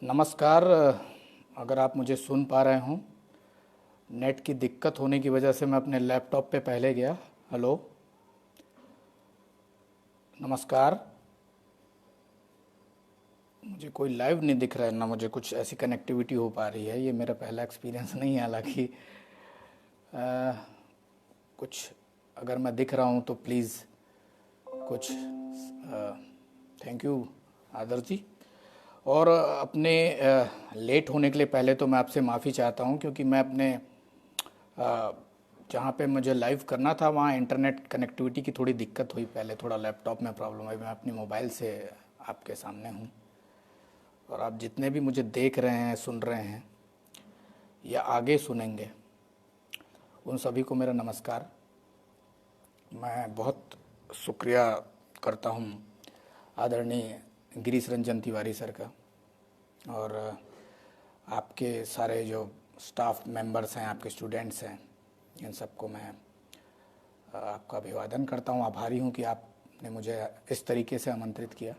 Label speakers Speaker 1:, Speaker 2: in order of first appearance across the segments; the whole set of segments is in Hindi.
Speaker 1: नमस्कार। अगर आप मुझे सुन पा रहे हों, नेट की दिक्कत होने की वजह से मैं अपने लैपटॉप पे पहले गया। हेलो, नमस्कार। मुझे कोई लाइव नहीं दिख रहा है, ना मुझे कुछ ऐसी कनेक्टिविटी हो पा रही है। ये मेरा पहला एक्सपीरियंस नहीं है, हालांकि कुछ अगर मैं दिख रहा हूँ तो प्लीज़ कुछ थैंक यू आदर जी। और अपने लेट होने के लिए पहले तो मैं आपसे माफ़ी चाहता हूँ, क्योंकि मैं अपने जहाँ पे मुझे लाइव करना था वहाँ इंटरनेट कनेक्टिविटी की थोड़ी दिक्कत हुई। पहले थोड़ा लैपटॉप में प्रॉब्लम आई। मैं अपनी मोबाइल से आपके सामने हूँ, और आप जितने भी मुझे देख रहे हैं, सुन रहे हैं या आगे सुनेंगे, उन सभी को मेरा नमस्कार। मैं बहुत शुक्रिया करता हूँ आदरणीय गिरीश रंजन तिवारी सर का, और आपके सारे जो स्टाफ मेंबर्स हैं, आपके स्टूडेंट्स हैं, इन सबको मैं आपका अभिवादन करता हूँ। आभारी हूँ कि आपने मुझे इस तरीके से आमंत्रित किया।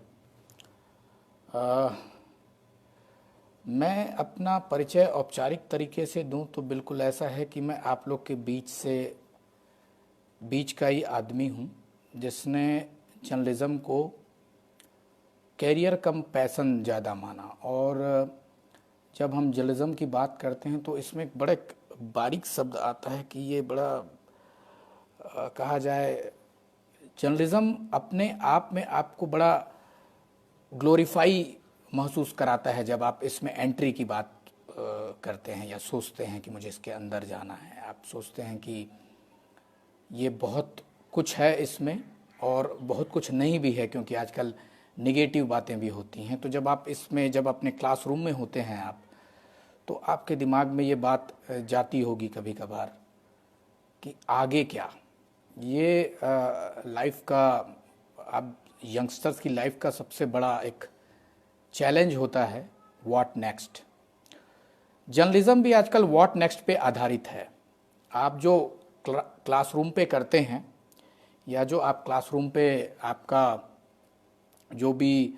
Speaker 1: मैं अपना परिचय औपचारिक तरीके से दूं तो बिल्कुल ऐसा है कि मैं आप लोग के बीच का ही आदमी हूं, जिसने जर्नलिज़्म को कैरियर कम पैशन ज़्यादा माना। और जब हम जर्नलिज़्म की बात करते हैं तो इसमें एक बड़े बारीक शब्द आता है कि ये बड़ा कहा जाए, जर्नलिज़्म अपने आप में आपको बड़ा ग्लोरीफाई महसूस कराता है जब आप इसमें एंट्री की बात करते हैं या सोचते हैं कि मुझे इसके अंदर जाना है। आप सोचते हैं कि ये बहुत कुछ है इसमें, और बहुत कुछ नहीं भी है, क्योंकि आजकल निगेटिव बातें भी होती हैं। तो जब आप इसमें, जब अपने क्लासरूम में होते हैं आप, तो आपके दिमाग में ये बात जाती होगी कभी कभार कि आगे क्या। ये लाइफ का, अब यंगस्टर्स की लाइफ का सबसे बड़ा एक चैलेंज होता है, व्हाट नेक्स्ट। जर्नलिज्म भी आजकल व्हाट नेक्स्ट पे आधारित है। आप जो क्लासरूम पे करते हैं, या जो आप क्लासरूम पे आपका जो भी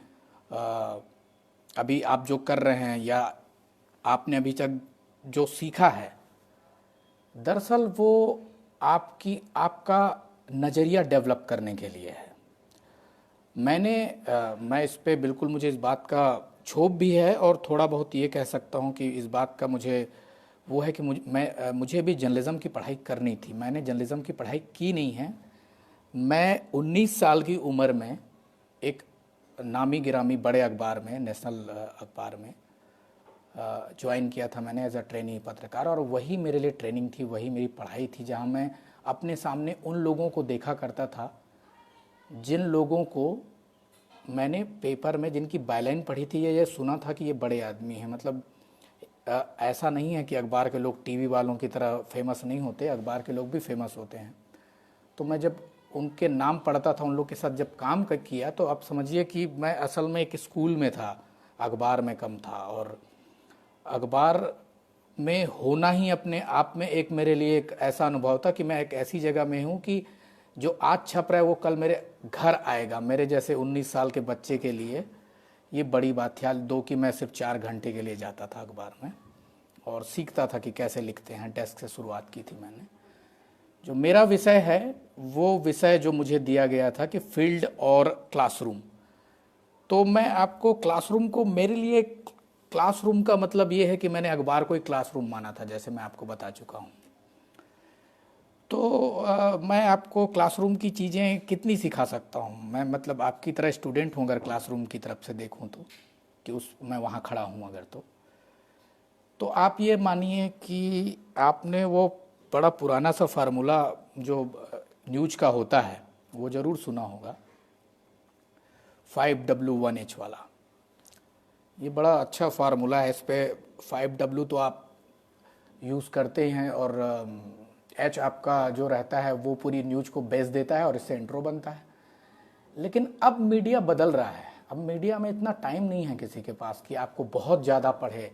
Speaker 1: अभी आप जो कर रहे हैं, या आपने अभी तक जो सीखा है, दरअसल वो आपका नज़रिया डेवलप करने के लिए है। मैं इस पे बिल्कुल, मुझे इस बात का क्षोभ भी है, और थोड़ा बहुत ये कह सकता हूँ कि इस बात का मुझे वो है कि मुझे भी जर्नलिज़्म की पढ़ाई करनी थी। मैंने जर्नलिज़्म की पढ़ाई की नहीं है। मैं 19 साल की उम्र में एक नामी गिरामी बड़े अखबार में, नेशनल अखबार में ज्वाइन किया था मैंने एज अ ट्रेनी पत्रकार, और वही मेरे लिए ट्रेनिंग थी, वही मेरी पढ़ाई थी, जहाँ मैं अपने सामने उन लोगों को देखा करता था जिन लोगों को मैंने पेपर में, जिनकी बायलाइन पढ़ी थी, ये सुना था कि ये बड़े आदमी हैं। मतलब ऐसा नहीं है कि अखबार के लोग टीवी वालों की तरह फेमस नहीं होते, अखबार के लोग भी फेमस होते हैं। तो मैं जब उनके नाम पढ़ता था, उन लोग के साथ जब काम किया, तो आप समझिए कि मैं असल में एक स्कूल में था, अखबार में कम था। और अखबार में होना ही अपने आप में एक मेरे लिए एक ऐसा अनुभव था कि मैं एक ऐसी जगह में हूँ कि जो आज छप रहा है वो कल मेरे घर आएगा। मेरे जैसे 19 साल के बच्चे के लिए ये बड़ी बात थी। हाल दो कि मैं सिर्फ 4 घंटे के लिए जाता था अखबार में और सीखता था कि कैसे लिखते हैं। डेस्क से शुरुआत की थी मैंने। जो मेरा विषय है, वो विषय जो मुझे दिया गया था कि फील्ड और क्लासरूम। तो मैं आपको क्लासरूम को, मेरे लिए क्लासरूम का मतलब ये है कि मैंने अखबार को एक क्लासरूम माना था, जैसे मैं आपको बता चुका हूँ। तो मैं आपको क्लासरूम की चीज़ें कितनी सिखा सकता हूँ। मैं मतलब आपकी तरह स्टूडेंट हूँ अगर क्लासरूम की तरफ से देखूँ तो, कि मैं वहाँ खड़ा हूँ अगर, तो आप ये मानिए कि आपने वो बड़ा पुराना सा फार्मूला जो न्यूज का होता है वो ज़रूर सुना होगा, 5W1H वाला। ये बड़ा अच्छा फार्मूला है। इस पर 5W तो आप यूज़ करते हैं, और एच आपका जो रहता है वो पूरी न्यूज़ को बेस देता है, और इससे इंट्रो बनता है। लेकिन अब मीडिया बदल रहा है। अब मीडिया में इतना टाइम नहीं है किसी के पास कि आपको बहुत ज़्यादा पढ़े।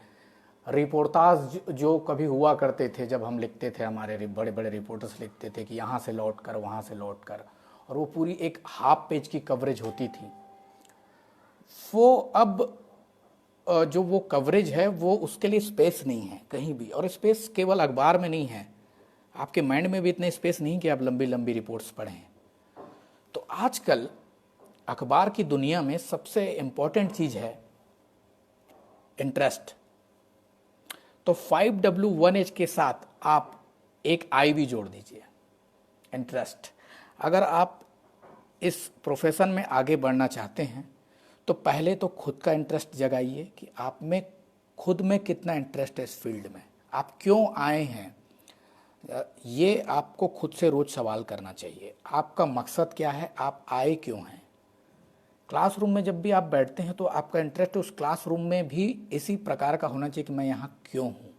Speaker 1: रिपोर्टाज जो कभी हुआ करते थे, जब हम लिखते थे, हमारे बड़े बड़े रिपोर्टर्स लिखते थे कि यहाँ से लौट कर, वहाँ से लौट कर, और वो पूरी एक हाफ पेज की कवरेज होती थी। वो अब जो वो कवरेज है वो उसके लिए स्पेस नहीं है कहीं भी, और स्पेस केवल अखबार में नहीं है, आपके माइंड में भी इतने स्पेस नहीं कि आप लंबी लंबी रिपोर्ट्स पढ़ें। तो आजकल अखबार की दुनिया में सबसे इम्पोर्टेंट चीज़ है इंटरेस्ट। तो 5W1H के साथ आप एक आई भी जोड़ दीजिए, इंटरेस्ट। अगर आप इस प्रोफेशन में आगे बढ़ना चाहते हैं तो पहले तो खुद का इंटरेस्ट जगाइए कि आप में खुद में कितना इंटरेस्ट है इस फील्ड में, आप क्यों आए हैं। ये आपको खुद से रोज सवाल करना चाहिए, आपका मकसद क्या है, आप आए क्यों हैं। क्लासरूम में जब भी आप बैठते हैं तो आपका इंटरेस्ट उस क्लासरूम में भी इसी प्रकार का होना चाहिए कि मैं यहाँ क्यों हूँ।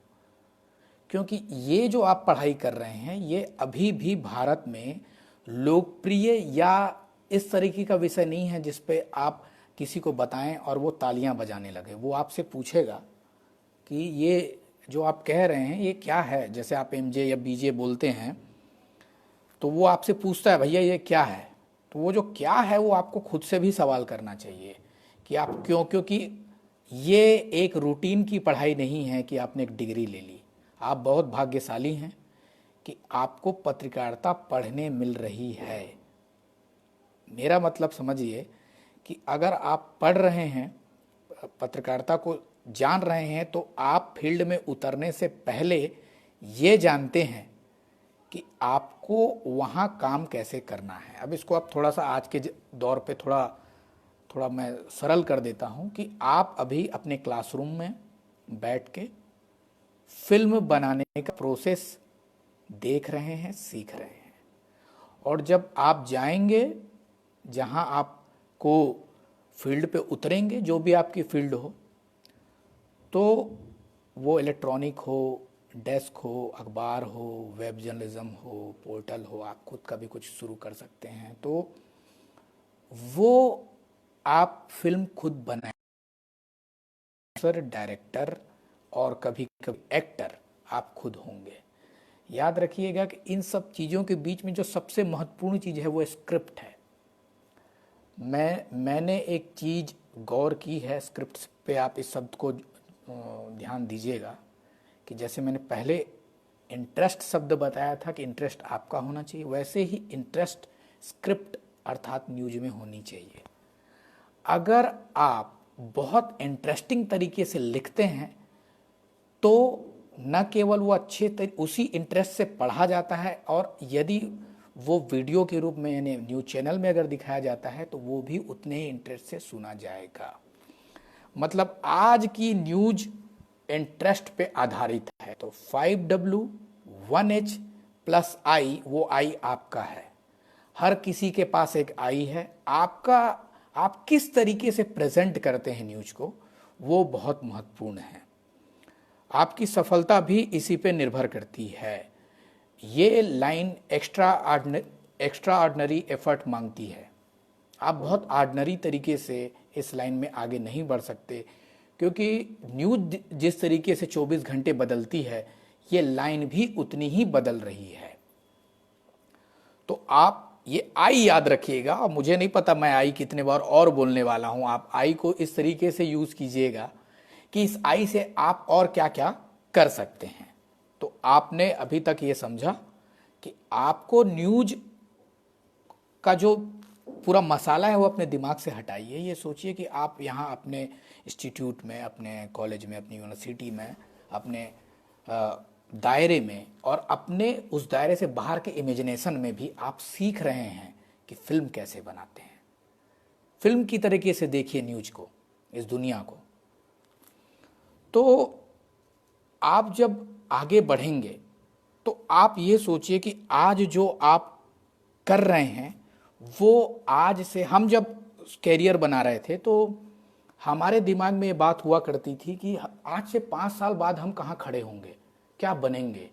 Speaker 1: क्योंकि ये जो आप पढ़ाई कर रहे हैं ये अभी भी भारत में लोकप्रिय या इस तरीके का विषय नहीं है जिस पे आप किसी को बताएं और वो तालियां बजाने लगे। वो आपसे पूछेगा कि ये जो आप कह रहे हैं ये क्या है। जैसे आप एमजे या बीजे बोलते हैं तो वो आपसे पूछता है भैया ये क्या है। तो वो जो क्या है वो आपको खुद से भी सवाल करना चाहिए कि आप क्यों, क्योंकि ये एक रूटीन की पढ़ाई नहीं है कि आपने एक डिग्री ले ली। आप बहुत भाग्यशाली हैं कि आपको पत्रकारिता पढ़ने मिल रही है। मेरा मतलब समझिए कि अगर आप पढ़ रहे हैं, पत्रकारिता को जान रहे हैं, तो आप फील्ड में उतरने से पहले ये जानते हैं कि आपको वहाँ काम कैसे करना है। अब इसको आप थोड़ा सा आज के दौर पे थोड़ा मैं सरल कर देता हूँ कि आप अभी अपने क्लासरूम में बैठ के फिल्म बनाने का प्रोसेस देख रहे हैं, सीख रहे हैं, और जब आप जाएंगे जहाँ आपको फील्ड पे उतरेंगे, जो भी आपकी फील्ड हो, तो वो इलेक्ट्रॉनिक हो, डेस्क हो, अखबार हो, वेब जर्नलिज्म हो, पोर्टल हो, आप खुद का भी कुछ शुरू कर सकते हैं, तो वो आप फिल्म खुद बनाएं। सर डायरेक्टर और कभी कभी एक्टर आप खुद होंगे। याद रखिएगा कि इन सब चीज़ों के बीच में जो सबसे महत्वपूर्ण चीज़ है वो स्क्रिप्ट है। मैंने एक चीज़ गौर की है स्क्रिप्ट पे, आप इस शब्द को ध्यान दीजिएगा कि जैसे मैंने पहले इंटरेस्ट शब्द बताया था कि इंटरेस्ट आपका होना चाहिए, वैसे ही इंटरेस्ट स्क्रिप्ट अर्थात न्यूज में होनी चाहिए। अगर आप बहुत इंटरेस्टिंग तरीके से लिखते हैं तो न केवल वो उसी इंटरेस्ट से पढ़ा जाता है, और यदि वो वीडियो के रूप में यानी न्यूज चैनल में अगर दिखाया जाता है तो वो भी उतने ही इंटरेस्ट से सुना जाएगा। मतलब आज की न्यूज इंटरेस्ट पे आधारित है। तो 5W1H प्लस आई, वो आई आपका है। हर किसी के पास एक आई है। आप किस तरीके से प्रेजेंट करते हैं न्यूज को, वो बहुत महत्वपूर्ण है। आपकी सफलता भी इसी पे निर्भर करती है। ये लाइन एक्स्ट्रा ऑर्डिनरी एफर्ट मांगती है। आप बहुत ऑर्डिनरी तरीके से इस लाइन में आगे नहीं बढ़ सकते, क्योंकि न्यूज जिस तरीके से 24 घंटे बदलती है ये लाइन भी उतनी ही बदल रही है। तो आप ये आई याद रखिएगा, और मुझे नहीं पता मैं आई कितने बार और बोलने वाला हूं। आप आई को इस तरीके से यूज कीजिएगा कि इस आई से आप और क्या क्या कर सकते हैं। तो आपने अभी तक ये समझा कि आपको न्यूज का जो पूरा मसाला है वो अपने दिमाग से हटाइए। ये सोचिए कि आप यहाँ अपने इंस्टीट्यूट में, अपने कॉलेज में, अपनी यूनिवर्सिटी में, अपने दायरे में और अपने उस दायरे से बाहर के इमेजिनेशन में भी आप सीख रहे हैं कि फिल्म कैसे बनाते हैं। फिल्म की तरीके से देखिए न्यूज को, इस दुनिया को। तो आप जब आगे बढ़ेंगे तो आप ये सोचिए कि आज जो आप कर रहे हैं वो आज से, हम जब कैरियर बना रहे थे तो हमारे दिमाग में ये बात हुआ करती थी कि आज से 5 साल बाद हम कहाँ खड़े होंगे, क्या बनेंगे।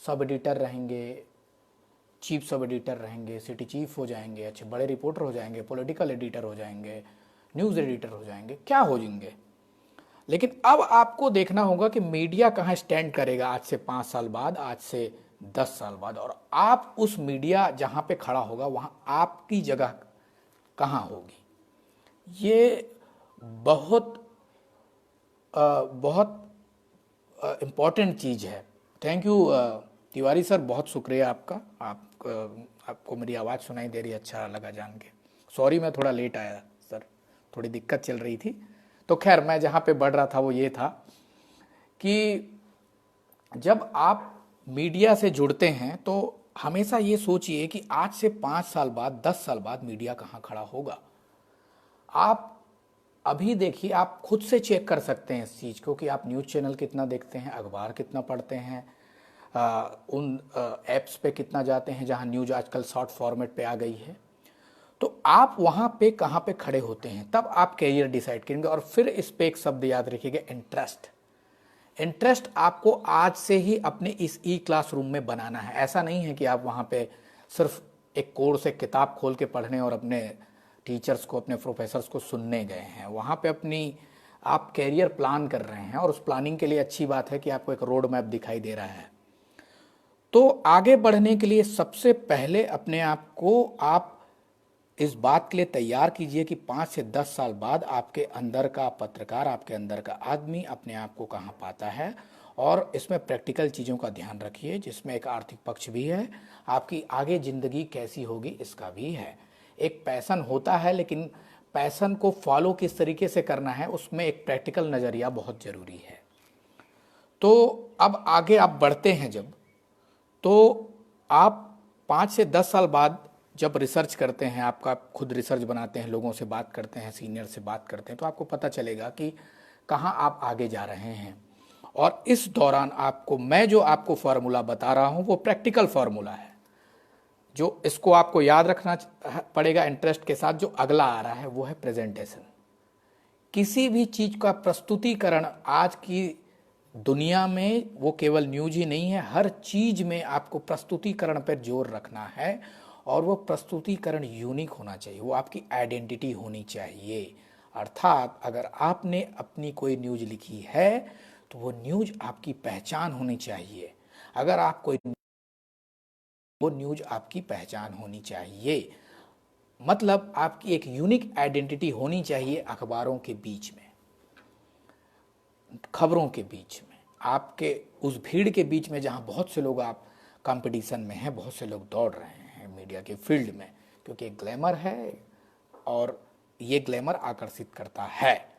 Speaker 1: सब एडिटर रहेंगे, चीफ सब एडिटर रहेंगे, सिटी चीफ हो जाएंगे, अच्छे बड़े रिपोर्टर हो जाएंगे, पॉलिटिकल एडिटर हो जाएंगे, न्यूज़ एडिटर हो जाएंगे, क्या हो जाएंगे। लेकिन अब आपको देखना होगा कि मीडिया कहाँ स्टैंड करेगा आज से 5 साल बाद, आज से 10 साल बाद, और आप उस मीडिया जहाँ पे खड़ा होगा वहाँ आपकी जगह कहाँ होगी। ये बहुत बहुत इम्पॉर्टेंट चीज़ है। थैंक यू तिवारी सर, बहुत शुक्रिया आपका। आपको मेरी आवाज़ सुनाई दे रही है, अच्छा लगा जान के। सॉरी मैं थोड़ा लेट आया सर, थोड़ी दिक्कत चल रही थी। तो खैर मैं जहाँ पे बढ़ रहा था वो ये था कि जब आप मीडिया से जुड़ते हैं तो हमेशा ये सोचिए कि आज से 5 साल बाद, 10 साल बाद मीडिया कहाँ खड़ा होगा। आप अभी देखिए, आप खुद से चेक कर सकते हैं इस चीज़ को कि आप न्यूज़ चैनल कितना देखते हैं, अखबार कितना पढ़ते हैं, उन ऐप्स पे कितना जाते हैं जहां न्यूज़ आजकल शॉर्ट फॉर्मेट पे आ गई है। तो आप वहां पे कहाँ पे खड़े होते हैं, तब आप कैरियर डिसाइड करेंगे। और फिर इस पे एक शब्द याद रखिएगा, इंटरेस्ट। इंटरेस्ट आपको आज से ही अपने इस ई क्लासरूम में बनाना है। ऐसा नहीं है कि आप वहां पे सिर्फ एक कोर्स, एक किताब खोल के पढ़ने और अपने टीचर्स को, अपने प्रोफेसर्स को सुनने गए हैं। वहाँ पे अपनी आप कैरियर प्लान कर रहे हैं, और उस प्लानिंग के लिए अच्छी बात है कि आपको एक रोड मैप दिखाई दे रहा है। तो आगे बढ़ने के लिए सबसे पहले अपने आप को आप इस बात के लिए तैयार कीजिए कि 5 से 10 साल बाद आपके अंदर का पत्रकार, आपके अंदर का आदमी अपने आप को कहाँ पाता है। और इसमें प्रैक्टिकल चीज़ों का ध्यान रखिए, जिसमें एक आर्थिक पक्ष भी है, आपकी आगे ज़िंदगी कैसी होगी इसका भी है। एक पैशन होता है, लेकिन पैशन को फॉलो किस तरीके से करना है उसमें एक प्रैक्टिकल नज़रिया बहुत ज़रूरी है। तो अब आगे आप बढ़ते हैं जब, तो आप 5 से 10 साल बाद जब रिसर्च करते हैं, आपका खुद रिसर्च बनाते हैं, लोगों से बात करते हैं, सीनियर से बात करते हैं, तो आपको पता चलेगा कि कहाँ आप आगे जा रहे हैं। और इस दौरान आपको, मैं जो आपको फार्मूला बता रहा हूँ वो प्रैक्टिकल फार्मूला है, जो इसको आपको याद रखना पड़ेगा इंटरेस्ट के साथ। जो अगला आ रहा है वो है प्रेजेंटेशन। किसी भी चीज़ का प्रस्तुतिकरण आज की दुनिया में, वो केवल न्यूज ही नहीं है, हर चीज में आपको प्रस्तुतिकरण पर जोर रखना है। और वो प्रस्तुतिकरण यूनिक होना चाहिए, वो आपकी आइडेंटिटी होनी चाहिए। अर्थात अगर आपने अपनी कोई न्यूज लिखी है तो वो न्यूज आपकी पहचान होनी चाहिए। अगर आप कोई, वो न्यूज आपकी पहचान होनी चाहिए, मतलब आपकी एक यूनिक आइडेंटिटी होनी चाहिए अखबारों के बीच में, खबरों के बीच में, आपके उस भीड़ के बीच में जहां बहुत से लोग आप कंपटीशन में हैं, बहुत से लोग दौड़ रहे हैं मीडिया के फील्ड में, क्योंकि एक ग्लैमर है और ये ग्लैमर आकर्षित करता है।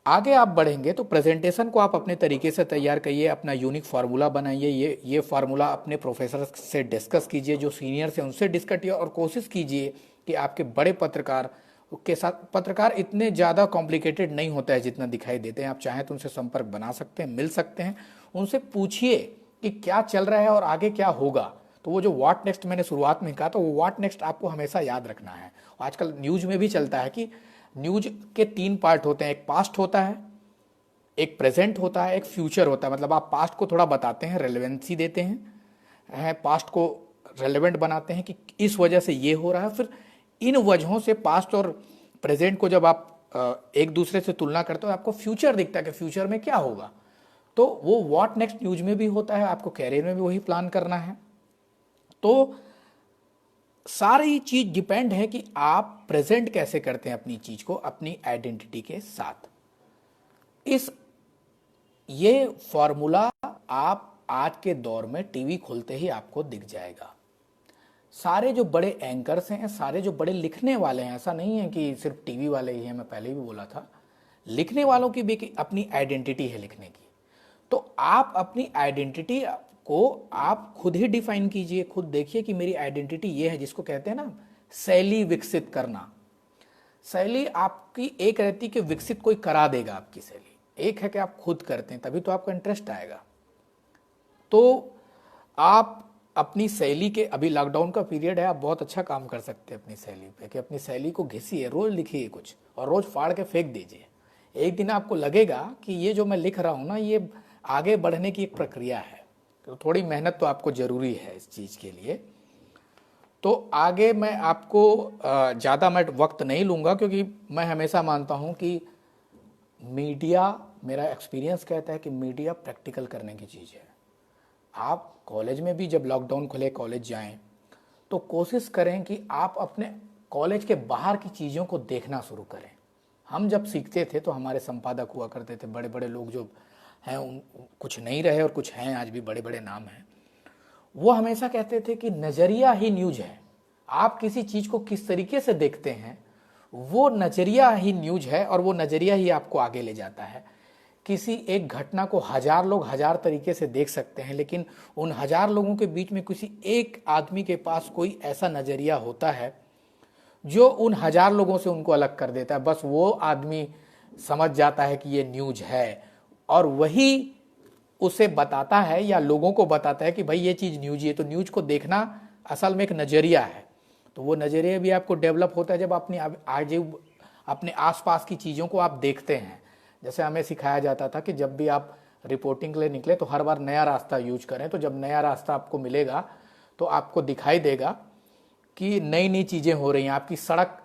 Speaker 1: आगे आप बढ़ेंगे तो प्रेजेंटेशन को आप अपने तरीके से तैयार करिए, अपना यूनिक फार्मूला बनाइए। ये फार्मूला अपने प्रोफेसर से डिस्कस कीजिए, जो सीनियर से उनसे डिस्कस कीजिए, और कोशिश कीजिए कि आपके बड़े पत्रकार के साथ, पत्रकार इतने ज़्यादा कॉम्प्लिकेटेड नहीं होता है जितना दिखाई देते हैं। आप चाहें तो उनसे संपर्क बना सकते हैं, मिल सकते हैं, उनसे पूछिए कि क्या चल रहा है और आगे क्या होगा। तो वो जो व्हाट नेक्स्ट मैंने शुरुआत में कहा, तो वो व्हाट नेक्स्ट आपको हमेशा याद रखना है। आजकल न्यूज में भी चलता है कि न्यूज के 3 पार्ट होते हैं, एक पास्ट होता है, एक प्रेजेंट होता है, एक फ्यूचर होता है। मतलब आप पास्ट को थोड़ा बताते हैं, रेलेवेंसी देते हैं, पास्ट को रेलेवेंट बनाते हैं कि इस वजह से ये हो रहा है। फिर इन वजहों से पास्ट और प्रेजेंट को जब आप एक दूसरे से तुलना करते हो, आपको फ्यूचर दिखता है कि फ्यूचर में क्या होगा। तो वो व्हाट नेक्स्ट न्यूज में भी होता है, आपको कैरियर में भी वही प्लान करना है। तो सारी चीज डिपेंड है कि आप प्रेजेंट कैसे करते हैं अपनी चीज को, अपनी आइडेंटिटी के साथ। ये फॉर्मूला आप आज के दौर में टीवी खोलते ही आपको दिख जाएगा। सारे जो बड़े एंकर्स हैं, सारे जो बड़े लिखने वाले हैं, ऐसा नहीं है कि सिर्फ टीवी वाले ही हैं, मैं पहले भी बोला था, लिखने वालों की भी अपनी आइडेंटिटी है लिखने की। तो आप अपनी आइडेंटिटी को आप खुद ही डिफाइन कीजिए, खुद देखिए कि मेरी आइडेंटिटी ये है, जिसको कहते हैं ना शैली विकसित करना। शैली आपकी एक रहती कि विकसित कोई करा देगा आपकी शैली, एक है कि आप खुद करते हैं, तभी तो आपको इंटरेस्ट आएगा। तो आप अपनी शैली के, अभी लॉकडाउन का पीरियड है, आप बहुत अच्छा काम कर सकते हैं अपनी शैली पे, कि अपनी शैली को घिसिए, रोज लिखिए कुछ और रोज फाड़ के फेंक दीजिए। एक दिन आपको लगेगा कि ये जो मैं लिख रहा हूँ ना, ये आगे बढ़ने की एक प्रक्रिया है। तो थोड़ी मेहनत तो आपको जरूरी है इस चीज़ के लिए। तो आगे मैं आपको ज़्यादा मैं वक्त नहीं लूँगा, क्योंकि मैं हमेशा मानता हूँ कि मीडिया, मेरा एक्सपीरियंस कहता है कि मीडिया प्रैक्टिकल करने की चीज़ है। आप कॉलेज में भी जब लॉकडाउन खुले कॉलेज जाएं, तो कोशिश करें कि आप अपने कॉलेज के बाहर की चीज़ों को देखना शुरू करें। हम जब सीखते थे तो हमारे संपादक हुआ करते थे, बड़े बड़े लोग जो हैं, उन कुछ नहीं रहे और कुछ हैं आज भी, बड़े बड़े नाम हैं। वो हमेशा कहते थे कि नज़रिया ही न्यूज है। आप किसी चीज़ को किस तरीके से देखते हैं, वो नज़रिया ही न्यूज है, और वो नज़रिया ही आपको आगे ले जाता है। किसी एक घटना को हजार लोग हजार तरीके से देख सकते हैं, लेकिन उन हजार लोगों के बीच में किसी एक आदमी के पास कोई ऐसा नज़रिया होता है जो उन हजार लोगों से उनको अलग कर देता है। बस वो आदमी समझ जाता है कि ये न्यूज है, और वही उसे बताता है या लोगों को बताता है कि भाई ये चीज़ न्यूज है। तो न्यूज को देखना असल में एक नज़रिया है। तो वो नज़रिया भी आपको डेवलप होता है जब अपनी आज अपने आसपास की चीज़ों को आप देखते हैं। जैसे हमें सिखाया जाता था कि जब भी आप रिपोर्टिंग के लिए निकले तो हर बार नया रास्ता यूज करें। तो जब नया रास्ता आपको मिलेगा तो आपको दिखाई देगा कि नई नई चीज़ें हो रही हैं। आपकी सड़क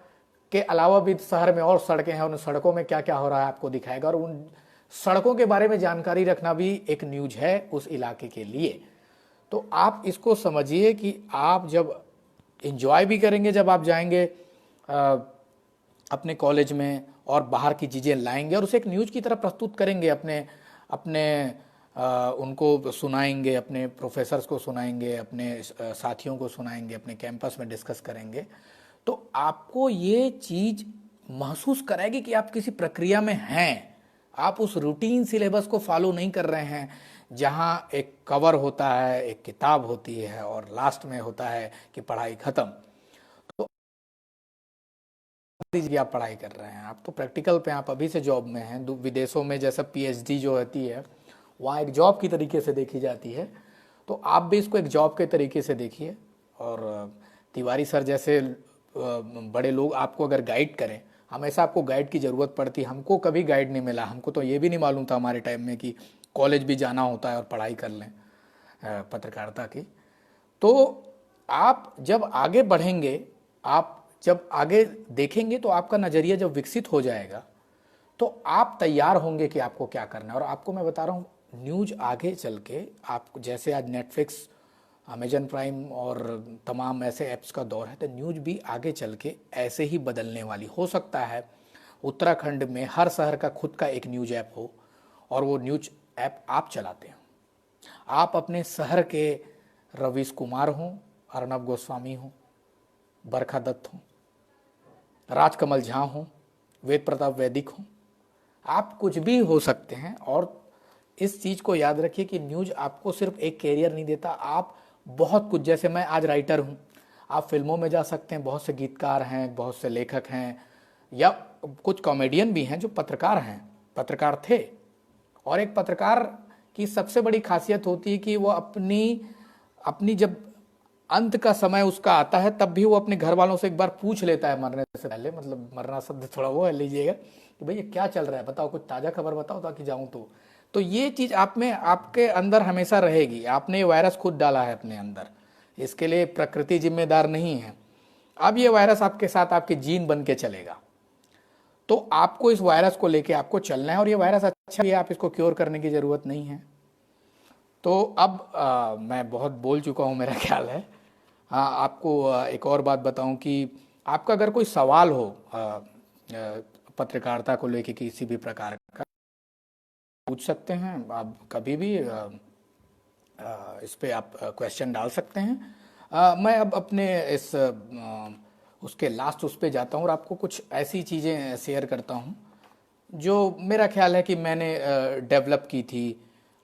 Speaker 1: के अलावा भी शहर में और सड़कें हैं, उन सड़कों में क्या क्या हो रहा है आपको दिखाएगा, और उन सड़कों के बारे में जानकारी रखना भी एक न्यूज है उस इलाके के लिए। तो आप इसको समझिए कि आप जब इंजॉय भी करेंगे, जब आप जाएंगे अपने कॉलेज में और बाहर की चीज़ें लाएंगे और उसे एक न्यूज की तरह प्रस्तुत करेंगे, अपने अपने उनको सुनाएंगे, अपने प्रोफेसर्स को सुनाएंगे, अपने साथियों को सुनाएंगे, अपने कैंपस में डिस्कस करेंगे, तो आपको ये चीज़ महसूस कराएगी कि आप किसी प्रक्रिया में हैं। आप उस रूटीन सिलेबस को फॉलो नहीं कर रहे हैं जहाँ एक कवर होता है, एक किताब होती है और लास्ट में होता है कि पढ़ाई ख़त्म। तो दीजिए आप पढ़ाई कर रहे हैं, आप तो प्रैक्टिकल पे, आप अभी से जॉब में हैं। विदेशों में जैसा पीएचडी जो होती है वहाँ एक जॉब की तरीके से देखी जाती है, तो आप भी इसको एक जॉब के तरीके से देखिए। और तिवारी सर जैसे बड़े लोग आपको अगर गाइड करें, हमेशा आपको गाइड की ज़रूरत पड़ती है। हमको कभी गाइड नहीं मिला, हमको तो ये भी नहीं मालूम था हमारे टाइम में कि कॉलेज भी जाना होता है और पढ़ाई कर लें पत्रकारिता की। तो आप जब आगे बढ़ेंगे, आप जब आगे देखेंगे, तो आपका नज़रिया जब विकसित हो जाएगा तो आप तैयार होंगे कि आपको क्या करना है। और आपको मैं बता रहा हूँ, न्यूज आगे चल के आप, जैसे आज नेटफ्लिक्स, अमेजन प्राइम और तमाम ऐसे ऐप्स का दौर है, तो न्यूज भी आगे चल के ऐसे ही बदलने वाली। हो सकता है उत्तराखंड में हर शहर का खुद का एक न्यूज ऐप हो और वो न्यूज ऐप आप चलाते हो। आप अपने शहर के रवीश कुमार हों, अर्नब गोस्वामी हों, बरखा दत्त हों, राजकमल झा हों, वेद प्रताप वैदिक हों, आप कुछ भी हो सकते हैं। और इस चीज़ को याद रखिए कि न्यूज़ आपको सिर्फ एक कैरियर नहीं देता, आप बहुत कुछ, जैसे मैं आज राइटर हूँ, आप फिल्मों में जा सकते हैं, बहुत से गीतकार हैं, बहुत से लेखक हैं, या कुछ कॉमेडियन भी हैं जो पत्रकार हैं, पत्रकार थे। और एक पत्रकार की सबसे बड़ी खासियत होती है कि वो अपनी जब अंत का समय उसका आता है तब भी वो अपने घर वालों से एक बार पूछ लेता है मरने से पहले, मतलब मरना शब्द थोड़ा वो है लीजिएगा, कि भैया क्या चल रहा है, बताओ, कुछ ताज़ा खबर बताओ ताकि जाऊं। तो ये चीज़ आप में, आपके अंदर हमेशा रहेगी। आपने ये वायरस खुद डाला है अपने अंदर, इसके लिए प्रकृति जिम्मेदार नहीं है। अब ये वायरस आपके साथ आपके जीन बन के चलेगा, तो आपको इस वायरस को लेके आपको चलना है। और ये वायरस अच्छा है, आप इसको क्योर करने की ज़रूरत नहीं है। तो अब मैं बहुत बोल चुका हूँ मेरा ख्याल है। हाँ, आपको एक और बात बताऊं कि आपका अगर कोई सवाल हो पत्रकारिता को लेके किसी भी प्रकार का, पूछ सकते हैं आप कभी भी। इस पे आप क्वेश्चन डाल सकते हैं। मैं अब अपने इस उसके लास्ट उस पे जाता हूँ और आपको कुछ ऐसी चीज़ें शेयर करता हूँ जो मेरा ख्याल है कि मैंने डेवलप की थी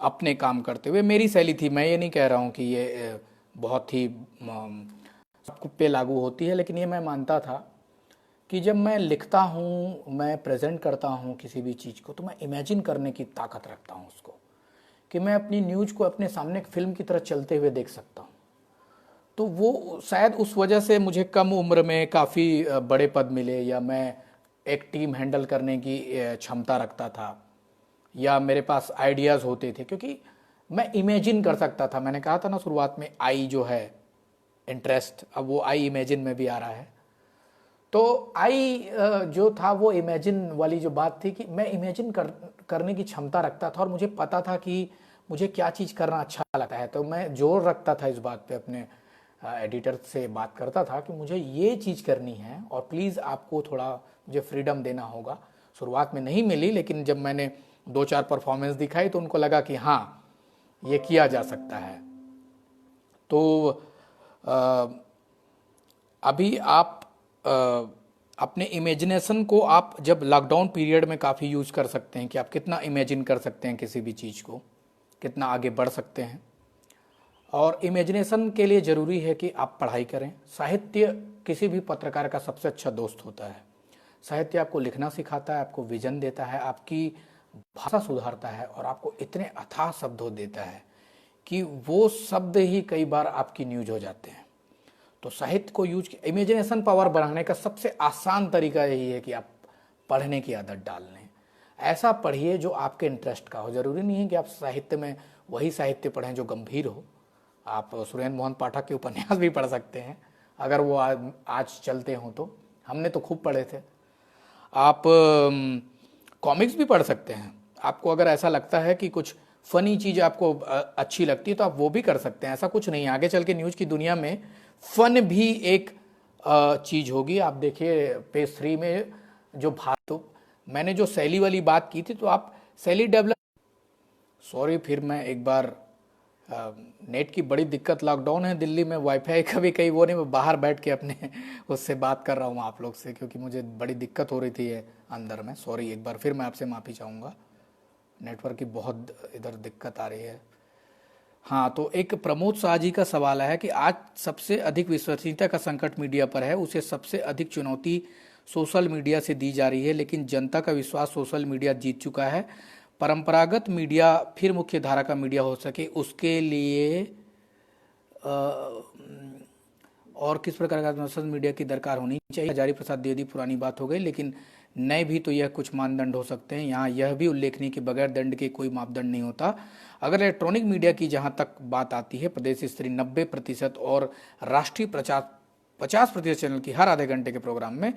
Speaker 1: अपने काम करते हुए। मेरी शैली थी, मैं ये नहीं कह रहा हूँ कि ये बहुत ही सब पे लागू होती है, लेकिन ये मैं मानता था कि जब मैं लिखता हूँ, मैं प्रेजेंट करता हूँ किसी भी चीज़ को, तो मैं इमेजिन करने की ताकत रखता हूँ उसको, कि मैं अपनी न्यूज़ को अपने सामने एक फिल्म की तरह चलते हुए देख सकता हूँ। तो वो शायद उस वजह से मुझे कम उम्र में काफ़ी बड़े पद मिले, या मैं एक टीम हैंडल करने की क्षमता रखता था, या मेरे पास आइडियाज़ होते थे, क्योंकि मैं इमेजिन कर सकता था। मैंने कहा था ना शुरुआत में, आई जो है इंटरेस्ट, अब वो आई इमेजिन में भी आ रहा है। तो आई जो था वो इमेजिन वाली जो बात थी कि मैं इमेजिन करने की क्षमता रखता था, और मुझे पता था कि मुझे क्या चीज़ करना अच्छा लगता है। तो मैं जोर रखता था इस बात पे, अपने एडिटर से बात करता था कि मुझे ये चीज़ करनी है और प्लीज़ आपको थोड़ा मुझे फ्रीडम देना होगा। शुरुआत में नहीं मिली, लेकिन जब मैंने 2-4 परफॉर्मेंस दिखाई तो उनको लगा कि हाँ ये किया जा सकता है। तो अभी आप अपने इमेजिनेशन को आप जब लॉकडाउन पीरियड में काफ़ी यूज़ कर सकते हैं कि आप कितना इमेजिन कर सकते हैं किसी भी चीज़ को, कितना आगे बढ़ सकते हैं। और इमेजिनेशन के लिए ज़रूरी है कि आप पढ़ाई करें। साहित्य किसी भी पत्रकार का सबसे अच्छा दोस्त होता है। साहित्य आपको लिखना सिखाता है, आपको विजन देता है, आपकी भाषा सुधारता है और आपको इतने अथाह शब्दों देता है कि वो शब्द ही कई बार आपकी न्यूज हो जाते हैं। तो साहित्य को यूज, इमेजिनेशन पावर बढ़ाने का सबसे आसान तरीका यही है कि आप पढ़ने की आदत डाल लें। ऐसा पढ़िए जो आपके इंटरेस्ट का हो। ज़रूरी नहीं है कि आप साहित्य में वही साहित्य पढ़ें जो गंभीर हो। आप सुरेंद्र मोहन पाठक के उपन्यास भी पढ़ सकते हैं अगर वो आज चलते हों तो। हमने तो खूब पढ़े थे। आप कॉमिक्स भी पढ़ सकते हैं। आपको अगर ऐसा लगता है कि कुछ फ़नी चीज़ आपको अच्छी लगती है तो आप वो भी कर सकते हैं। ऐसा कुछ नहीं है, आगे चल के न्यूज़ की दुनिया में फ़न भी एक चीज़ होगी। आप देखिए पेज 3 में जो तो मैंने जो शैली वाली बात की थी, तो आप शैली डेवलप। सॉरी, फिर मैं एक बार नेट की बड़ी दिक्कत, लॉकडाउन है दिल्ली में, वाईफाई का भी कहीं वो नहीं, मैं बाहर बैठ के अपने उससे बात कर रहा हूँ आप लोग से, क्योंकि मुझे बड़ी दिक्कत हो रही थी ये अंदर में। सॉरी, एक बार फिर मैं आपसे माफ़ी चाहूँगा, नेटवर्क की बहुत इधर दिक्कत आ रही है। हाँ, तो एक प्रमोद शाह जी का सवाल है कि आज सबसे अधिक विश्वसनीयता का संकट मीडिया पर है, उसे सबसे अधिक चुनौती सोशल मीडिया से दी जा रही है, लेकिन जनता का विश्वास सोशल मीडिया जीत चुका है। परंपरागत मीडिया फिर मुख्य धारा का मीडिया हो सके उसके लिए और किस प्रकार का सोशल मीडिया की दरकार होनी चाहिए। हजारी प्रसाद द्विवेदी पुरानी बात हो गई, लेकिन नए भी तो यह कुछ मानदंड हो सकते हैं। यहाँ यह भी उल्लेखनीय कि बगैर दंड के कोई मापदंड नहीं होता। अगर इलेक्ट्रॉनिक मीडिया की जहाँ तक बात आती है, प्रदेश स्तरीय 90% और राष्ट्रीय 50% चैनल की हर आधे घंटे के प्रोग्राम में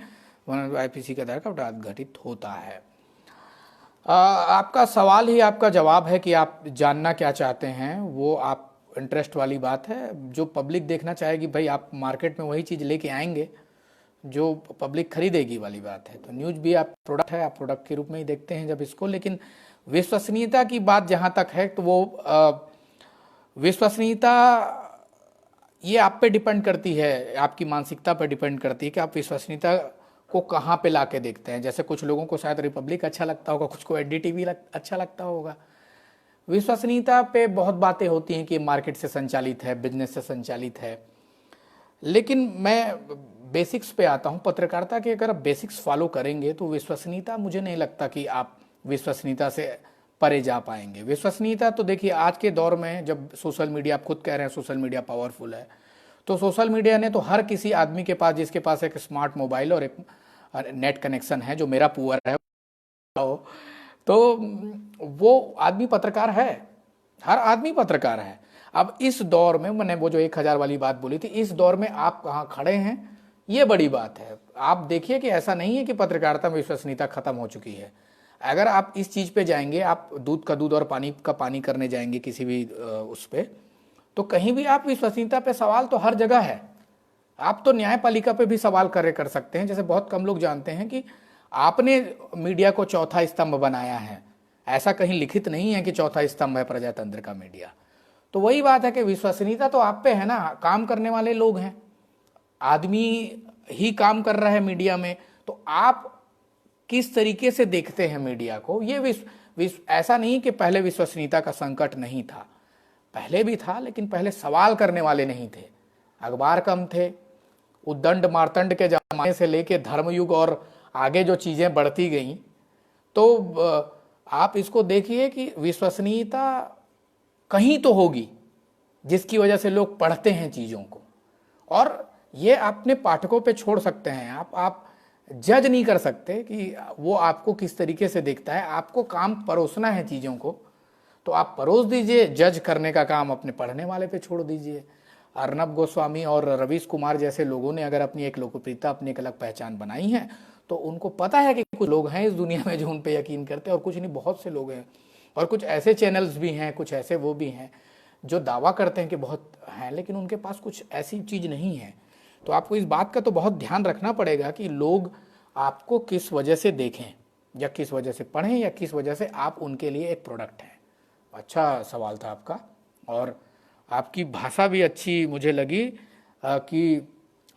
Speaker 1: IPC के आधार पर घटित होता है। आपका सवाल ही आपका जवाब है कि आप जानना क्या चाहते हैं, वो आप इंटरेस्ट वाली बात है। जो पब्लिक देखना चाहेगी, भाई आप मार्केट में वही चीज़ लेके आएंगे जो पब्लिक खरीदेगी वाली बात है। तो न्यूज़ भी आप प्रोडक्ट है, आप प्रोडक्ट के रूप में ही देखते हैं जब इसको। लेकिन विश्वसनीयता की बात जहाँ तक है, तो वो विश्वसनीयता ये आप पे डिपेंड करती है, आपकी मानसिकता पर डिपेंड करती है कि आप विश्वसनीयता को कहाँ पे ला के देखते हैं। जैसे कुछ लोगों को शायद रिपब्लिक अच्छा लगता होगा, कुछ को NDTV अच्छा लगता होगा। विश्वसनीयता पे बहुत बातें होती हैं कि मार्केट से संचालित है, बिजनेस से संचालित है, लेकिन मैं बेसिक्स पे आता हूँ पत्रकारिता के। अगर आप बेसिक्स फॉलो करेंगे तो विश्वसनीयता, मुझे नहीं लगता कि आप विश्वसनीयता से परे जा पाएंगे। विश्वसनीयता तो देखिए आज के दौर में, जब सोशल मीडिया, आप खुद कह रहे हैं सोशल मीडिया पावरफुल है, तो सोशल मीडिया ने तो हर किसी आदमी के पास, जिसके पास एक स्मार्ट मोबाइल और एक नेट कनेक्शन है, जो मेरा पुअर है, तो वो आदमी पत्रकार है। हर आदमी पत्रकार है। अब इस दौर में, मैंने वो जो 1000 वाली बात बोली थी, इस दौर में आप कहाँ खड़े हैं, ये बड़ी बात है। आप देखिए कि ऐसा नहीं है कि पत्रकारिता में विश्वसनीयता खत्म हो चुकी है। अगर आप इस चीज़ पे जाएंगे, आप दूध का दूध और पानी का पानी करने जाएंगे किसी भी उस पर, तो कहीं भी आप विश्वसनीयता पे सवाल तो हर जगह है। आप तो न्यायपालिका पे भी सवाल कर सकते हैं। जैसे बहुत कम लोग जानते हैं कि आपने मीडिया को चौथा स्तंभ बनाया है। ऐसा कहीं लिखित नहीं है कि चौथा स्तंभ है प्रजातंत्र का मीडिया। तो वही बात है कि विश्वसनीयता तो आप पे है ना, काम करने वाले लोग हैं, आदमी ही काम कर रहा है मीडिया में। तो आप किस तरीके से देखते हैं मीडिया को, ये ऐसा नहीं कि पहले विश्वसनीयता का संकट नहीं था, पहले भी था, लेकिन पहले सवाल करने वाले नहीं थे, अखबार कम थे। उद्दंड मार्तंड के जमाने से लेके धर्मयुग और आगे जो चीज़ें बढ़ती गई, तो आप इसको देखिए कि विश्वसनीयता कहीं तो होगी जिसकी वजह से लोग पढ़ते हैं चीज़ों को, और ये अपने पाठकों पे छोड़ सकते हैं। आप जज नहीं कर सकते कि वो आपको किस तरीके से देखता है। आपको काम परोसना है चीज़ों को, तो आप परोस दीजिए। जज करने का काम अपने पढ़ने वाले पे छोड़ दीजिए। अर्नब गोस्वामी और रवीश कुमार जैसे लोगों ने अगर अपनी एक लोकप्रियता, अपनी एक अलग पहचान बनाई है, तो उनको पता है कि कुछ लोग हैं इस दुनिया में जो उन पे यकीन करते हैं, और कुछ नहीं, बहुत से लोग हैं। और कुछ ऐसे चैनल्स भी हैं, कुछ ऐसे वो भी हैं जो दावा करते हैं कि बहुत हैं, लेकिन उनके पास कुछ ऐसी चीज़ नहीं है। तो आपको इस बात का तो बहुत ध्यान रखना पड़ेगा कि लोग आपको किस वजह से देखें। या किस वजह से पढ़ें, या किस वजह से आप उनके लिए एक प्रोडक्ट हैं? अच्छा सवाल था आपका, और आपकी भाषा भी अच्छी मुझे लगी कि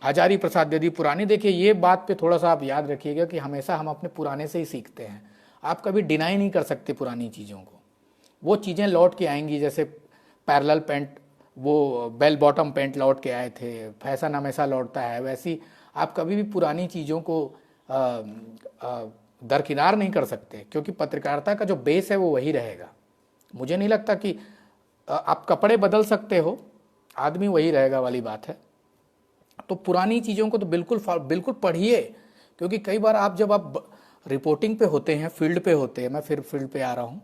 Speaker 1: हजारी प्रसाद यदि पुरानी, देखिए ये बात पे थोड़ा सा आप याद रखिएगा कि हमेशा हम अपने पुराने से ही सीखते हैं। आप कभी डिनाई नहीं कर सकते पुरानी चीज़ों को, वो चीज़ें लौट के आएंगी। जैसे पैरेलल पैंट, वो बेल बॉटम पैंट लौट के आए थे, फैशन हमेशा लौटता है, वैसी आप कभी भी पुरानी चीज़ों को आ, आ, दरकिनार नहीं कर सकते, क्योंकि पत्रकारिता का जो बेस है वो वही रहेगा। मुझे नहीं लगता कि आप कपड़े बदल सकते हो, आदमी वही रहेगा वाली बात है। तो पुरानी चीज़ों को तो बिल्कुल बिल्कुल पढ़िए, क्योंकि कई बार आप जब आप रिपोर्टिंग पे होते हैं, फील्ड पे होते हैं, मैं फिर फील्ड पे आ रहा हूँ,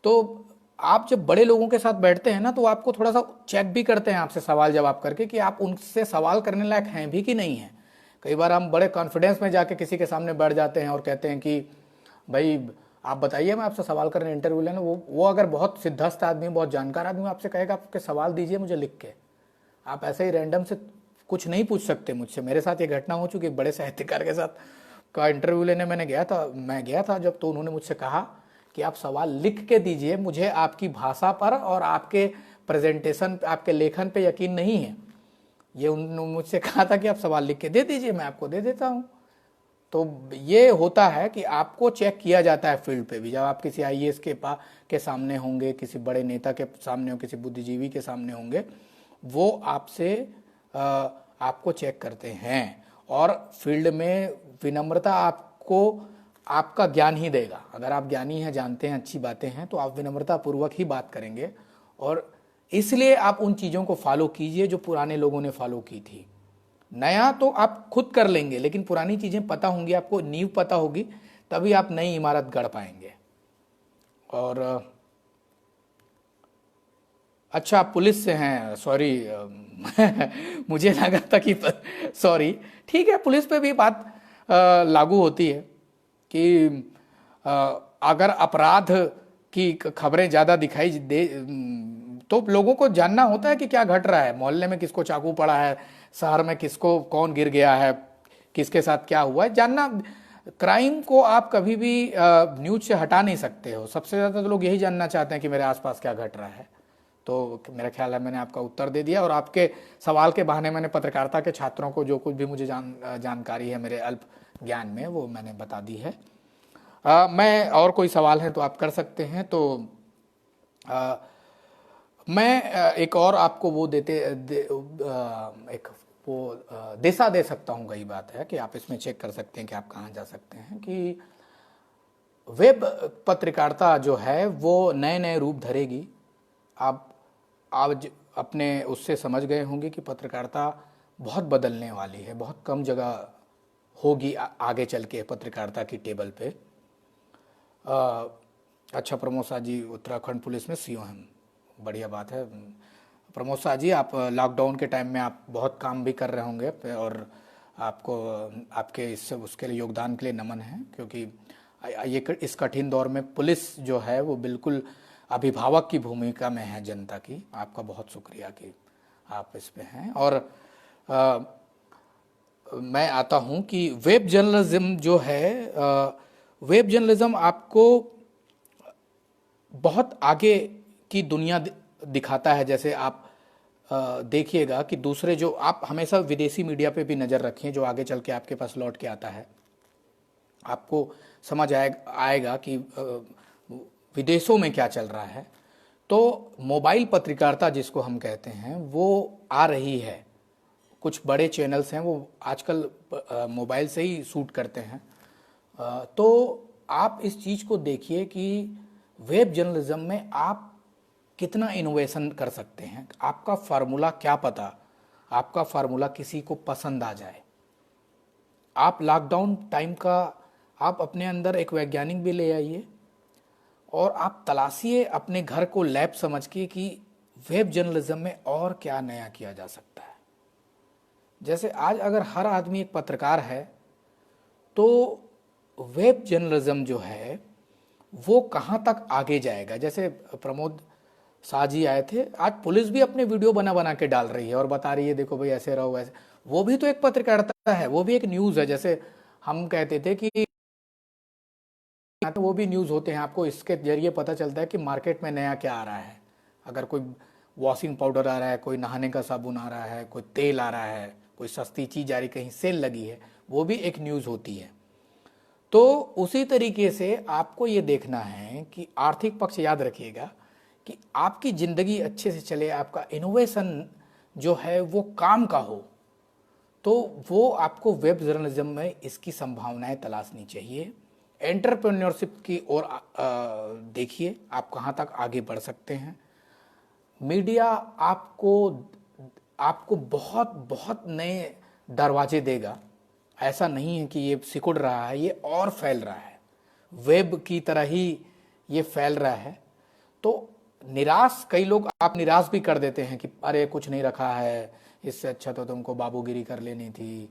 Speaker 1: तो आप जब बड़े लोगों के साथ बैठते हैं ना, तो आपको थोड़ा सा चेक भी करते हैं आपसे सवाल जवाब करके कि आप उनसे सवाल करने लायक हैं भी कि नहीं हैं। कई बार हम बड़े कॉन्फिडेंस में जाके किसी के सामने बैठ जाते हैं और कहते हैं कि भाई आप बताइए, मैं आपसे सवाल करने इंटरव्यू लेना। वो अगर बहुत सिद्धस्त आदमी, बहुत जानकार आदमी, आपसे कहेगा आपके सवाल दीजिए मुझे लिख के। आप ऐसे ही रैंडम से कुछ नहीं पूछ सकते मुझसे। मेरे साथ ये घटना हो चुकी, बड़े साहित्यकार के साथ का इंटरव्यू लेने मैं गया था जब, तो उन्होंने मुझसे कहा कि आप सवाल लिख के दीजिए, मुझे आपकी भाषा पर और आपके प्रेजेंटेशन, आपके लेखन पे यकीन नहीं है। ये उन्होंने मुझसे कहा था कि आप सवाल लिख के दे दीजिए, मैं आपको दे देता हूँ। तो ये होता है कि आपको चेक किया जाता है फील्ड पे भी। जब आप किसी आईएएस के सामने होंगे, किसी बड़े नेता के सामने हो, किसी बुद्धिजीवी के सामने होंगे, वो आपसे आपको चेक करते हैं। और फील्ड में विनम्रता आपको आपका ज्ञान ही देगा। अगर आप ज्ञानी हैं, जानते हैं, अच्छी बातें हैं, तो आप विनम्रता पूर्वक ही बात करेंगे। और इसलिए आप उन चीज़ों को फॉलो कीजिए जो पुराने लोगों ने फॉलो की थी। नया तो आप खुद कर लेंगे, लेकिन पुरानी चीज़ें पता होंगी, आपको नींव पता होगी, तभी आप नई इमारत गढ़ पाएंगे। और अच्छा, आप पुलिस से हैं, सॉरी। मुझे लगा था कि सॉरी, ठीक है, पुलिस पे भी बात लागू होती है कि अ, अगर अपराध की खबरें ज़्यादा दिखाई दे, तो लोगों को जानना होता है कि क्या घट रहा है, मोहल्ले में किसको चाकू पड़ा है, शहर में किसको कौन गिर गया है, किसके साथ क्या हुआ है, जानना। क्राइम को आप कभी भी न्यूज से हटा नहीं सकते हो। सबसे ज़्यादा तो लोग यही जानना चाहते हैं कि मेरे आसपास क्या घट रहा है। तो मेरा ख्याल है मैंने आपका उत्तर दे दिया, और आपके सवाल के बहाने मैंने पत्रकारिता के छात्रों को जो कुछ भी मुझे जानकारी है मेरे अल्प ज्ञान में, वो मैंने बता दी है। मैं, और कोई सवाल है तो आप कर सकते हैं। तो आ, मैं एक और आपको वो एक वो दिशा दे सकता हूँ। कई बात है कि आप इसमें चेक कर सकते हैं कि आप कहाँ जा सकते हैं, कि वेब पत्रकारिता जो है वो नए नए रूप धरेगी। आप आज अपने उससे समझ गए होंगे कि पत्रकारिता बहुत बदलने वाली है, बहुत कम जगह होगी आगे चल के पत्रकारिता की टेबल पे। अच्छा, प्रमोद शाह जी उत्तराखंड पुलिस में सीओ हैं, बढ़िया बात है। प्रमोद शाह जी, आप लॉकडाउन के टाइम में आप बहुत काम भी कर रहे होंगे, और आपको आपके इससे उसके लिए योगदान के लिए नमन है, क्योंकि ये इस कठिन दौर में पुलिस जो है वो बिल्कुल अभिभावक की भूमिका में है जनता की। आपका बहुत शुक्रिया कि आप इस पे हैं। और मैं आता हूँ कि वेब जर्नलिज्म जो है, वेब जर्नलिज्म आपको बहुत आगे की दुनिया दिखाता है। जैसे आप देखिएगा कि दूसरे जो, आप हमेशा विदेशी मीडिया पे भी नज़र रखें जो आगे चल के आपके पास लौट के आता है। आपको समझ आएगा कि विदेशों में क्या चल रहा है। तो मोबाइल पत्रकारिता जिसको हम कहते हैं वो आ रही है। कुछ बड़े चैनल्स हैं वो आजकल मोबाइल से ही शूट करते हैं। तो आप इस चीज़ को देखिए कि वेब जर्नलिज्म में आप कितना इनोवेशन कर सकते हैं। आपका फार्मूला क्या पता, आपका फार्मूला किसी को पसंद आ जाए। आप लॉकडाउन टाइम का, आप अपने अंदर एक वैज्ञानिक भी ले आइए, और आप तलाशिए अपने घर को लैब समझ के कि वेब जर्नलिज्म में और क्या नया किया जा सकता है। जैसे आज अगर हर आदमी एक पत्रकार है, तो वेब जर्नलिज्म जो है वो कहाँ तक आगे जाएगा। जैसे प्रमोद शाह जी आए थे, आज पुलिस भी अपने वीडियो बना बना के डाल रही है और बता रही है देखो भाई ऐसे रहो वैसे। वो भी तो एक पत्रकारिता है, वो भी एक न्यूज़ है। जैसे हम कहते थे कि तो वो भी न्यूज़ होते हैं, आपको इसके जरिए पता चलता है कि मार्केट में नया क्या आ रहा है। अगर कोई वॉशिंग पाउडर आ रहा है, कोई नहाने का साबुन आ रहा है, कोई तेल आ रहा है, कोई सस्ती चीज़ आ रही, कहीं सेल लगी है, वो भी एक न्यूज़ होती है। तो उसी तरीके से आपको ये देखना है कि आर्थिक पक्ष याद रखिएगा कि आपकी ज़िंदगी अच्छे से चले, आपका इनोवेशन जो है वो काम का हो, तो वो आपको वेब जर्नलिज्म में इसकी संभावनाएं तलाशनी चाहिए। एंटरप्रेन्योरशिप की ओर देखिए आप कहाँ तक आगे बढ़ सकते हैं। मीडिया आपको आपको बहुत बहुत नए दरवाजे देगा। ऐसा नहीं है कि ये सिकुड़ रहा है, ये और फैल रहा है, वेब की तरह ही ये फैल रहा है। तो निराश, कई लोग आप निराश भी कर देते हैं कि अरे कुछ नहीं रखा है, इससे अच्छा तो तुमको बाबूगिरी कर लेनी थी,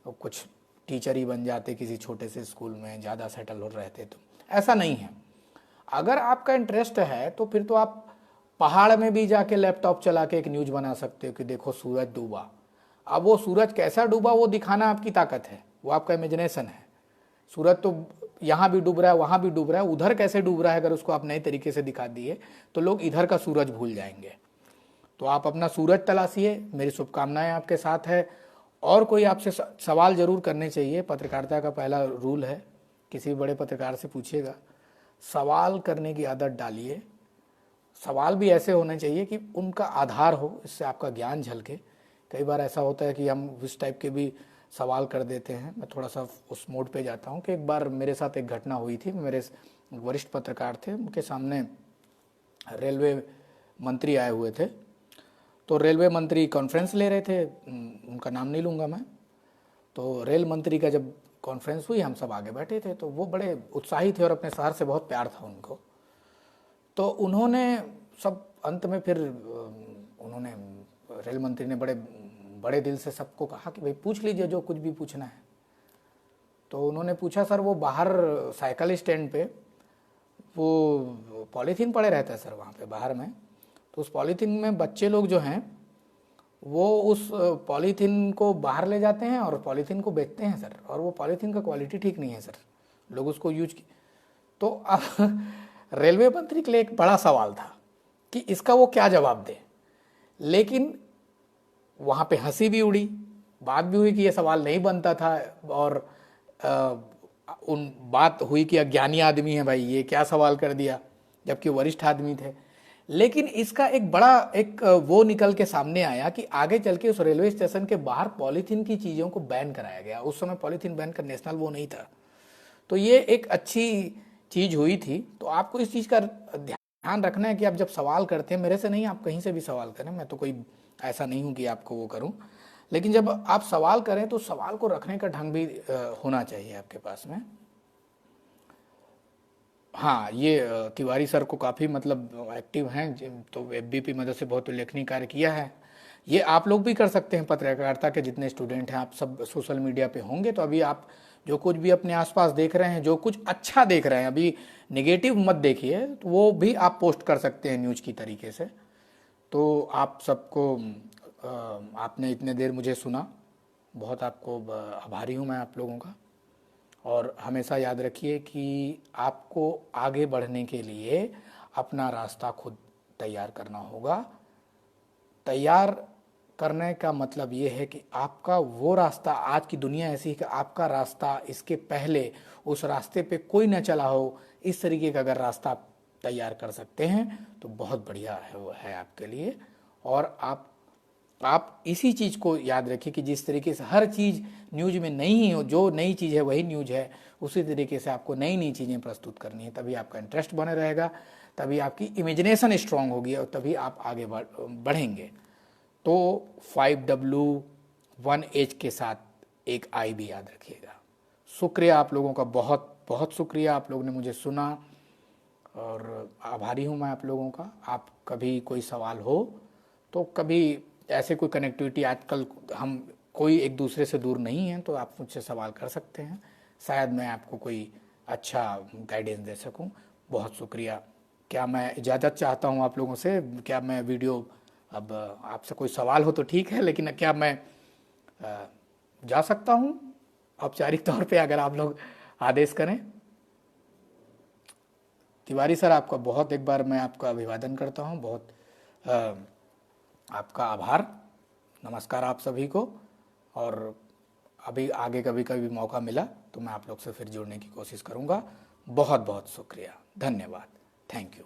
Speaker 1: कुछ टीचर ही बन जाते किसी छोटे से स्कूल में, ज़्यादा सेटल हो रहते। तो ऐसा नहीं है। अगर आपका इंटरेस्ट है तो फिर तो आप पहाड़ में भी जाके लैपटॉप चला के एक न्यूज़ बना सकते हो कि देखो सूरज डूबा। अब वो सूरज कैसा डूबा वो दिखाना आपकी ताकत है, वो आपका इमेजिनेशन है। सूरज तो यहाँ भी डूब रहा है, वहाँ भी डूब रहा है, उधर कैसे डूब रहा है, अगर उसको आप नए तरीके से दिखा दिए तो लोग इधर का सूरज भूल जाएंगे। तो आप अपना सूरज तलाशिए, मेरी शुभकामनाएं आपके साथ है। और कोई आपसे सवाल जरूर करने चाहिए। पत्रकारिता का पहला रूल है, किसी भी बड़े पत्रकार से पूछिएगा, सवाल करने की आदत डालिए। सवाल भी ऐसे होने चाहिए कि उनका आधार हो, इससे आपका ज्ञान झलके। कई बार ऐसा होता है कि हम इस टाइप के भी सवाल कर देते हैं। मैं थोड़ा सा उस मोड पे जाता हूँ कि एक बार मेरे साथ एक घटना हुई थी। मेरे वरिष्ठ पत्रकार थे, उनके सामने रेलवे मंत्री आए हुए थे। तो रेलवे मंत्री कॉन्फ्रेंस ले रहे थे, उनका नाम नहीं लूँगा मैं। तो रेल मंत्री का जब कॉन्फ्रेंस हुई, हम सब आगे बैठे थे, तो वो बड़े उत्साही थे और अपने शहर से बहुत प्यार था उनको। तो उन्होंने सब अंत में फिर उन्होंने, रेल मंत्री ने बड़े बड़े दिल से सबको कहा कि भाई पूछ लीजिए जो कुछ भी पूछना है। तो उन्होंने पूछा, सर वो बाहर साइकिल स्टैंड पे वो पॉलीथीन पड़े रहता है सर वहाँ पे बाहर में, तो उस पॉलीथीन में बच्चे लोग जो हैं वो उस पॉलीथीन को बाहर ले जाते हैं और पॉलीथीन को बेचते हैं सर, और वो पॉलीथीन का क्वालिटी ठीक नहीं है सर, लोग उसको यूज की। तो अब रेलवे मंत्री के लिए एक बड़ा सवाल था कि इसका वो क्या जवाब दे। लेकिन वहाँ पे हंसी भी उड़ी, बात भी हुई कि ये सवाल नहीं बनता था, और उन बात हुई कि अज्ञानी आदमी है भाई, ये क्या सवाल कर दिया, जबकि वरिष्ठ आदमी थे। लेकिन इसका एक बड़ा एक वो निकल के सामने आया कि आगे चल के उस रेलवे स्टेशन के बाहर पॉलीथीन की चीज़ों को बैन कराया गया। उस समय पॉलीथीन बैन का नेशनल वो नहीं था। तो ये एक अच्छी चीज़ हुई थी। तो आपको इस चीज़ का ध्यान रखना है कि आप जब सवाल करते हैं, मेरे से नहीं, आप कहीं से भी सवाल करें, मैं तो कोई ऐसा नहीं हूँ कि आपको वो करूँ, लेकिन जब आप सवाल करें तो सवाल को रखने का ढंग भी होना चाहिए आपके पास में। हाँ, ये तिवारी सर को काफ़ी मतलब एक्टिव हैं, तो एफबीपी मदद से बहुत उल्लेखनीय कार्य किया है। ये आप लोग भी कर सकते हैं, पत्रकारिता के जितने स्टूडेंट हैं आप सब सोशल मीडिया पे होंगे। तो अभी आप जो कुछ भी अपने आसपास देख रहे हैं, जो कुछ अच्छा देख रहे हैं, अभी नेगेटिव मत देखिए, तो वो भी आप पोस्ट कर सकते हैं न्यूज़ की तरीके से। तो आप सबको आपने इतने देर मुझे सुना, बहुत आपको आभारी हूँ मैं आप लोगों का। और हमेशा याद रखिए कि आपको आगे बढ़ने के लिए अपना रास्ता खुद तैयार करना होगा। तैयार करने का मतलब ये है कि आपका वो रास्ता, आज की दुनिया ऐसी है कि आपका रास्ता, इसके पहले उस रास्ते पे कोई न चला हो, इस तरीके का अगर रास्ता आप तैयार कर सकते हैं तो बहुत बढ़िया है, वो है आपके लिए। और आप इसी चीज़ को याद रखिए कि जिस तरीके से हर चीज़ न्यूज में नहीं हो, जो नई चीज़ है वही न्यूज है, उसी तरीके से आपको नई नई चीज़ें प्रस्तुत करनी है। तभी आपका इंटरेस्ट बने रहेगा, तभी आपकी इमेजिनेशन स्ट्रांग होगी और तभी आप आगे बढ़ेंगे। तो 5W1H के साथ एक आई भी याद रखिएगा। शुक्रिया आप लोगों का, बहुत बहुत शुक्रिया, आप लोगों ने मुझे सुना और आभारी हूँ मैं आप लोगों का। आप कभी कोई सवाल हो तो, कभी ऐसे कोई कनेक्टिविटी, आजकल हम कोई एक दूसरे से दूर नहीं हैं, तो आप मुझसे सवाल कर सकते हैं, शायद मैं आपको कोई अच्छा गाइडेंस दे सकूं। बहुत शुक्रिया। क्या मैं इजाज़त चाहता हूं आप लोगों से, क्या मैं वीडियो, अब आपसे कोई सवाल हो तो ठीक है, लेकिन क्या मैं जा सकता हूं औपचारिक तौर पे, अगर आप लोग आदेश करें? तिवारी सर, आपका बहुत एक बार मैं आपका अभिवादन करता हूँ, बहुत आपका आभार। नमस्कार आप सभी को। और अभी आगे कभी कभी मौका मिला तो मैं आप लोग से फिर जुड़ने की कोशिश करूँगा। बहुत बहुत शुक्रिया, धन्यवाद, थैंक यू।